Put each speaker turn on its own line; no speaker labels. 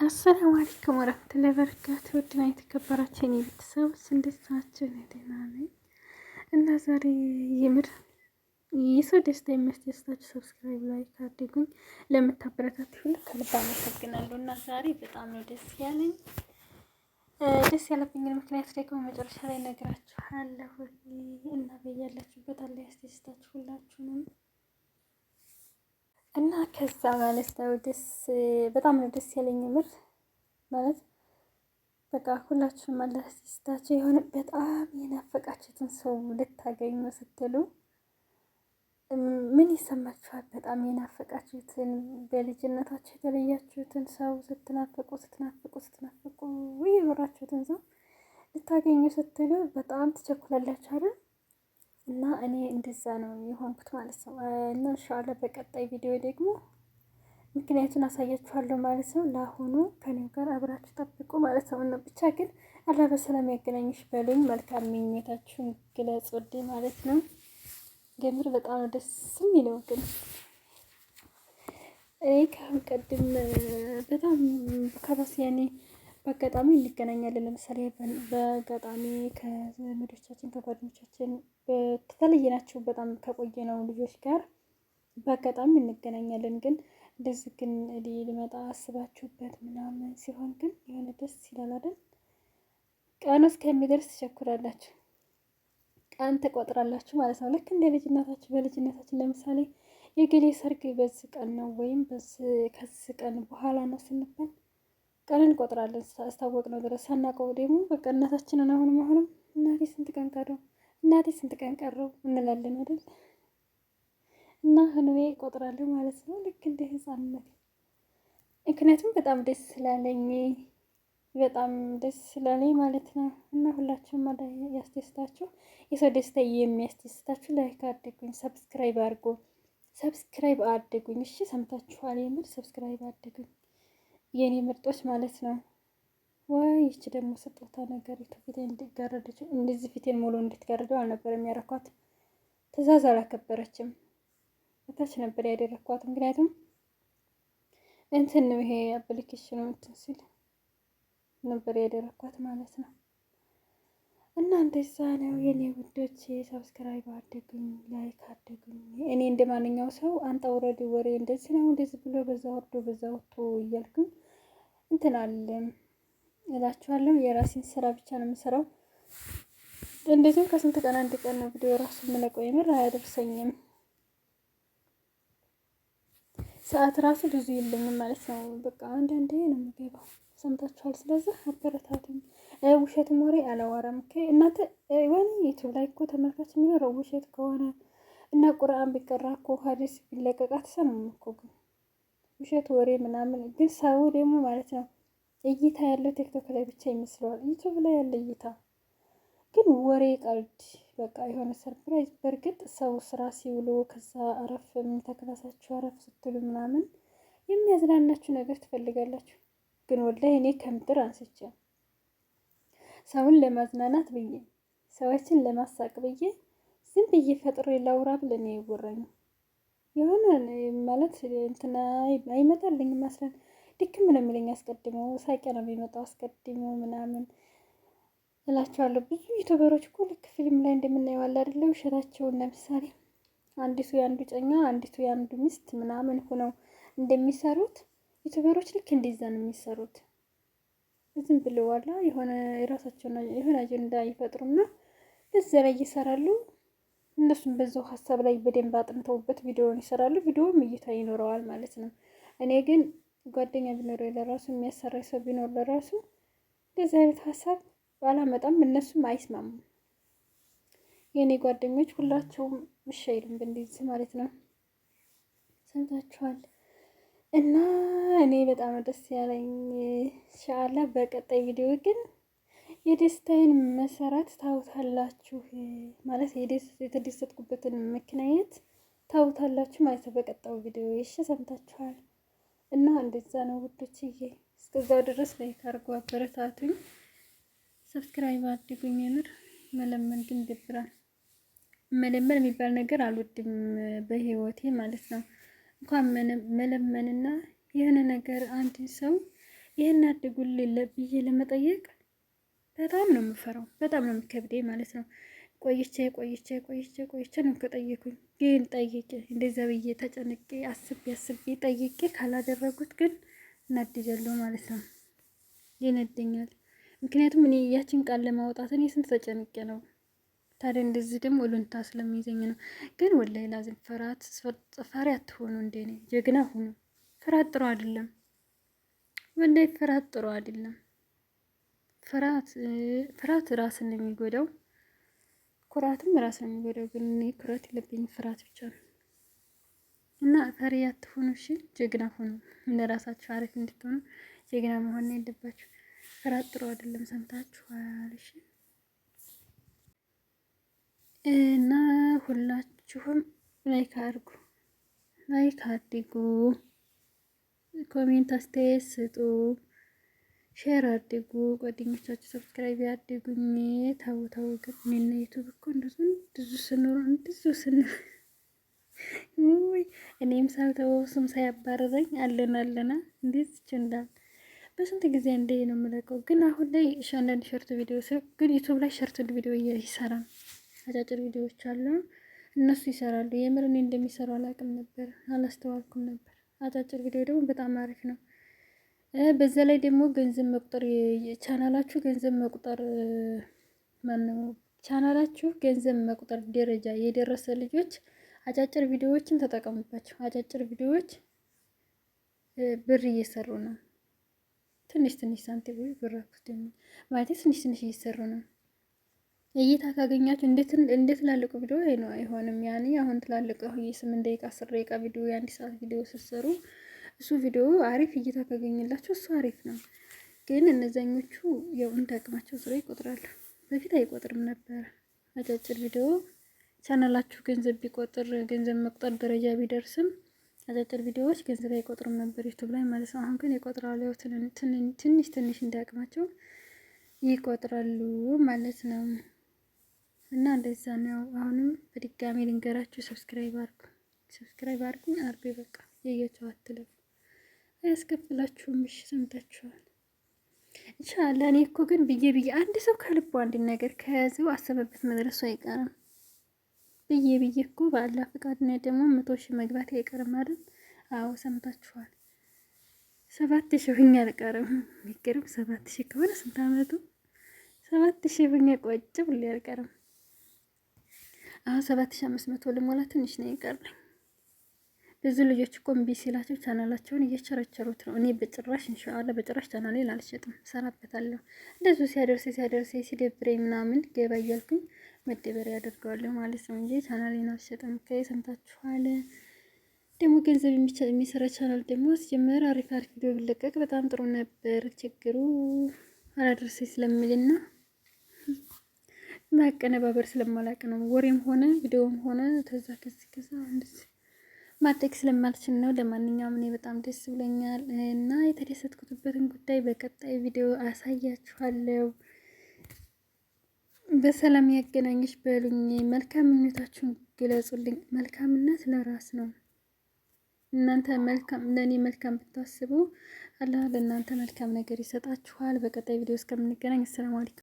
አሰላሙ አለይኩም ወረህመቱላሂ ወበረካቱ። ውድና የተከበራችሁ የኔ ቤተሰቦች እንዴት ናችሁ? እኔ ደህና ነኝ እና ዛሬ የምር የሰው ደስታ የሚያስደስታችሁ ሰብስክራይብ፣ ላይክ አድርጉኝ። ለምታበረታቱ ሁሉ ከልብ አመሰግናለሁ እና ዛሬ በጣም ነው ደስ ያለኝ። ደስ ያለብኝን ምክንያት ደግሞ መጨረሻ ላይ እነግራችኋለሁ እና በያላችሁበት አላህ ያስደስታችሁ ሁላችሁንም። እና ከዛ ማለት ነው በጣም ነው ደስ ያለኝ ምር ማለት በቃ ሁላችሁም አላህ ያስደስታችሁ። የሆነ በጣም የናፈቃችሁትን ሰው ልታገኙ ስትሉ ምን ይሰማችኋል? በጣም የናፈቃችሁትን በልጅነታችሁ የተለያችሁትን ሰው ስትናፍቁ የኖራችሁትን ሰው ልታገኙ ስትሉ በጣም ትቸኩላላችሁ አይደል? እና እኔ እንደዛ ነው የሆንኩት ማለት ነው። እና ኢንሻአላህ በቀጣይ ቪዲዮ ደግሞ ምክንያቱን አሳያችኋለሁ ማለት ነው። ለአሁኑ ከኔው ጋር አብራችሁ ጠብቁ ማለት ነው። እና ብቻ ግን አላህ በሰላም ያገናኝሽ በሉኝ። መልካም ምኞታችሁን ግለጹልኝ ማለት ነው። ገምር በጣም ደስ የሚለው ግን እኔ ከአሁን ቀደም በጣም ከራስ ያኔ በአጋጣሚ እንገናኛለን። ለምሳሌ በአጋጣሚ ከዘመዶቻችን ከጓደኞቻችን ከተለየናቸው በጣም ከቆየ ነው ልጆች ጋር በአጋጣሚ እንገናኛለን። ግን እንደዚህ ግን ሊመጣ አስባችሁበት ምናምን ሲሆን ግን የሆነ ደስ ይላል አይደል? ቀኑ እስከሚደርስ ትቸኩላላችሁ፣ ቀን ትቆጥራላችሁ ማለት ነው። ልክ እንደ ልጅነታችሁ በልጅነታችን ለምሳሌ የገሌ ሰርግ በዚህ ቀን ነው ወይም ከዚህ ቀን በኋላ ነው ስንባል ቀን እንቆጥራለን አስታወቅ ነው ድረስ ሳናውቀው ደግሞ በቃ እናታችንን አሁንም እናቴ ስንት ቀን ቀረው እናቴ ስንት ቀን ቀረው እንላለን አይደል? እና እኔ እቆጥራለሁ ማለት ነው ልክ እንደ ህፃንነት። ምክንያቱም በጣም ደስ ስላለኝ ማለት ነው። እና ሁላችሁም ያስደስታችሁ፣ የሰው ደስታ የሚያስደስታችሁ ላይክ አድርጉኝ፣ ሰብስክራይብ አድርጉኝ። እሺ ሰምታችኋል? የምር ሰብስክራይብ አድርጉኝ የኔ ምርጦች ማለት ነው። ወይ ይቺ ደግሞ ስጦታ ነገር ፊቴን እንድትጋረደች እንደዚህ ፊቴን ሙሉ እንድትጋረደው አልነበረም ያረኳት። ትዕዛዝ አላከበረችም። እታች ነበር ያደረኳት። ምክንያቱም እንትን ነው ይሄ አፕሊኬሽኑ እንትን ሲል ነበር ያደረኳት ማለት ነው። እና እንደዛ ነው የኔ ውዶች። ሰብስክራይብ አድርጉኝ፣ ላይክ አድርጉኝ። እኔ እንደ ማንኛው ሰው አንተ ወረድ ወሬ እንደዚህ ነው እንደዚህ ብሎ በዛ ወርዶ በዛ ወጥቶ እያልኩኝ እንትን አለም እላችኋለሁ። የራሴን ስራ ብቻ ነው የምሰራው። እንደዚህም ከስንት ቀን አንድ ቀን ነው ቪዲዮ ራሱ የምለቀው። የምር አያደርሰኝም ሰዓት ራሱ ብዙ የለኝም ማለት ነው። በቃ አንዳንዴ ነው የምገባው። ሰምታችኋል? ስለዚህ አበረታቱኝ። ውሸትም ወሬ አላወራም። እናንተ ወይኔ ዩቲዩብ ላይ እኮ ተመልካች የሚኖረው ውሸት ከሆነ እና ቁርአን ቢቀራ እኮ ሀዲስ ቢለቀቅ አትሰሙም እኮ። ግን ውሸት ወሬ ምናምን ግን ሰው ደግሞ ማለት ነው እይታ ያለው ቲክቶክ ላይ ብቻ ይመስለዋል። ዩቲዩብ ላይ ያለ እይታ ግን ወሬ ቀልድ በቃ የሆነ ሰርፕራይዝ። በእርግጥ ሰው ስራ ሲውሉ ከዛ አረፍ ተከላሳችሁ አረፍ ስትሉ ምናምን የሚያዝናናችሁ ነገር ትፈልጋላችሁ። ግን ወላሂ እኔ ከምድር አንስቼ ሰውን ለማዝናናት ብዬ ሰዎችን ለማሳቅ ብዬ ዝም ብዬ ፈጥሮ ላውራ ብል እኔ ይወራኝ የሆነ ማለት እንትና አይመጣልኝ መስለን ድክም ነው የሚለኝ። አስቀድሞ ሳቂያ ነው የሚመጣው አስቀድሞ ምናምን እላቸዋለሁ። ብዙ ዩቲዩበሮች እኮ ልክ ፊልም ላይ እንደምናየው አለ አይደለ? ውሸታቸውን ለምሳሌ አንዲቱ የአንዱ ጨኛ አንዲቱ የአንዱ ሚስት ምናምን ሆነው እንደሚሰሩት ዩቲዩበሮች ልክ እንደዛ ነው የሚሰሩት። ዝም ብለው ዋላ የሆነ የራሳቸውን የሆነ አጀንዳ ይፈጥሩና በዛ ላይ ይሰራሉ። እነሱም በዛው ሀሳብ ላይ በደንብ አጥንተውበት ቪዲዮውን ይሰራሉ። ቪዲዮውም እይታ ይኖረዋል ማለት ነው። እኔ ግን ጓደኛ ቢኖረው ለራሱ የሚያሰራ ሰው ቢኖር ለራሱ እንደዚህ አይነት ሀሳብ ባላመጣም እነሱም አይስማሙም። የኔ ጓደኞች ሁላቸውም እሺ አይሉም በእንደዚህ ማለት ነው። ሰምታችኋል? እና እኔ በጣም ደስ ያለኝ ኢንሻአላህ በቀጣይ ቪዲዮ ግን የደስታዬን መሰረት ታውታላችሁ ማለት የተደሰትኩበትን ምክንያት ታውታላችሁ ማለት ነው በቀጣዩ ቪዲዮ። እሺ ሰምታችኋል? እና እንደዛ ነው ውዶችዬ። እስከዛው ድረስ ላይክ አድርጉ፣ አበረታቱኝ፣ ሰብስክራይብ አድርጉኝ። የምር መለመን ግን ይደብራል። መለመን የሚባል ነገር አልወድም በህይወቴ ማለት ነው። እንኳን መለመንና የሆነ ነገር አንድ ሰው ይህን አድጉልኝ ብዬ ለመጠየቅ በጣም ነው የምፈራው፣ በጣም ነው የሚከብደኝ ማለት ነው። ቆይቼ ነው ከጠየኩኝ። ግን ጠይቄ እንደዛ ብዬ ተጨንቄ አስቤ ጠይቄ ካላደረጉት ግን እናድዳለሁ ማለት ነው። ይነደኛል። ምክንያቱም እኔ ያችን ቃል ለማውጣት እኔ ስንት ተጨንቄ ነው። ታዲያ እንደዚህ ደግሞ ሉንታ ስለሚይዘኝ ነው። ግን ወላሂ ላዝም ፈሪ አትሆኑ፣ እንደኔ ጀግና ሁኑ። ፍርሃት ጥሩ አይደለም፣ ወላሂ ፍርሃት ጥሩ አይደለም። ፍርሃት ራስን ነው የሚጎዳው፣ ኩራትም ራስን ነው የሚጎዳው። ግን እኔ ኩራት የለብኝም፣ ፍርሃት ብቻ ነው። እና ፈሪ አትሆኑ እሺ፣ ጀግና ሁኑ። ለራሳችሁ አሪፍ እንድትሆኑ ጀግና መሆን የለባችሁ። ፍርሃት ጥሩ አይደለም። ሰምታችኋል? እሺ። እና ሁላችሁም ላይክ አድርጉ፣ ላይክ አድርጉ፣ ኮሜንት አስተያየት ስጡ፣ ሼር አድርጉ። ጓደኞቻችሁ ሰብስክራይብ ያድርጉኝ። ታው ግን እኔና ዩቱብ እኮ እንደዙ ስንኖር ውይ እኔም ሳልተው እሱም ሳያባረረኝ አለና እንዴት ይችላል? በስንት ጊዜ እንደ ነው የምለቀው። ግን አሁን ላይ አንዳንድ ሸርት ቪዲዮ ግን ዩቱብ ላይ ሸርት ቪዲዮ ይሰራል። አጫጭር ቪዲዮዎች አሉ፣ እነሱ ይሰራሉ። የምር እኔ እንደሚሰሩ አላውቅም ነበር፣ አላስተዋልኩም ነበር። አጫጭር ቪዲዮ ደግሞ በጣም አሪፍ ነው። በዛ ላይ ደግሞ ገንዘብ መቁጠር ቻናላችሁ ገንዘብ መቁጠር ደረጃ የደረሰ ልጆች አጫጭር ቪዲዮዎችን ተጠቀሙባቸው። አጫጭር ቪዲዮዎች ብር እየሰሩ ነው። ትንሽ ሳንቲም ብር ደግሞ ማለት ትንሽ እየሰሩ ነው። እይታ ካገኛችሁ እንደ ትላልቁ ቪዲዮ አይሆንም። ያኔ አሁን ትላልቁ 8 ደቂቃ 10 ደቂቃ ቪዲዮ የ1 ሰዓት ቪዲዮ ስትሰሩ እሱ ቪዲዮ አሪፍ እይታ ካገኘላችሁ እሱ አሪፍ ነው። ግን እነዛኞቹ ያው እንዳቅማቸው ስራ ይቆጥራሉ። በፊት አይቆጥርም ነበር። አጫጭር ቪዲዮ ቻናላችሁ ገንዘብ ቢቆጥር ገንዘብ መቁጠር ደረጃ ቢደርስም አጫጭር ቪዲዮዎች ገንዘብ አይቆጥሩም ነበር ዩቱብ ላይ ማለት ነው። አሁን ግን ይቆጥራሉ። ያው ትንሽ እንዳቅማቸው ይቆጥራሉ ማለት ነው። እና እንደዛ ነው። አሁንም በድጋሚ ልንገራችሁ፣ ሰብስክራይብ አድርጉኝ። በቃ የየቸው አትለፉ፣ አያስከፍላችሁም። እሺ ሰምታችኋል? ኢንሻአላህ። እኔ እኮ ግን ብዬ አንድ ሰው ከልቡ አንድ ነገር ከያዘው አሰበበት መድረሱ አይቀርም። ብዬ እኮ በአላህ ፍቃድ ነው ደግሞ 100 ሺህ መግባት አይቀርም አይደል? አዎ ሰምታችኋል። 7000 ሁኜ አልቀርም። የሚገርም 7000 ከሆነ ስንት አመቱ? 7000 ሁኜ ቆጭ ብሎ አልቀርም። አሁን 7500 ልሞላ ትንሽ ነው የቀረኝ። ብዙ ልጆች እኮ እምቢ ሲላቸው ቻናላቸውን እየቸረቸሩት ነው። እኔ በጭራሽ ኢንሻአላህ በጭራሽ ቻናሌን አልሸጥም፣ ሰራበታለሁ። እንደዚሁ ሲያደርስ ሲደብረኝ ምናምን ገባ እያልኩኝ መደበሪያ ያደርገዋለሁ ማለት ነው እንጂ ቻናሌን አልሸጥም። ሰምታችኋል? ደግሞ ገንዘብ የሚሰራ ቻናል ደግሞ ሲጀመር አሪፍ ቪዲዮ ቢለቀቅ በጣም ጥሩ ነበር። ችግሩ አላደርሰኝ ስለሚልና ማቀነባበር ስለማላቅ ነው። ወሬም ሆነ ቪዲዮም ሆነ ተዛ ከዛ እንደዚህ ማድረግ ስለማልችል ነው። ለማንኛውም እኔ በጣም ደስ ብሎኛል እና የተደሰትኩበትን ጉዳይ በቀጣይ ቪዲዮ አሳያችኋለሁ። በሰላም ያገናኝሽ በሉኝ። መልካምነታችሁን ግለጹልኝ። መልካምነት ለራስ ነው። እናንተ ለእኔ መልካም ብታስቡ አላህ ለእናንተ መልካም ነገር ይሰጣችኋል። በቀጣይ ቪዲዮ እስከምንገናኝ አሰላሙ አለይኩም።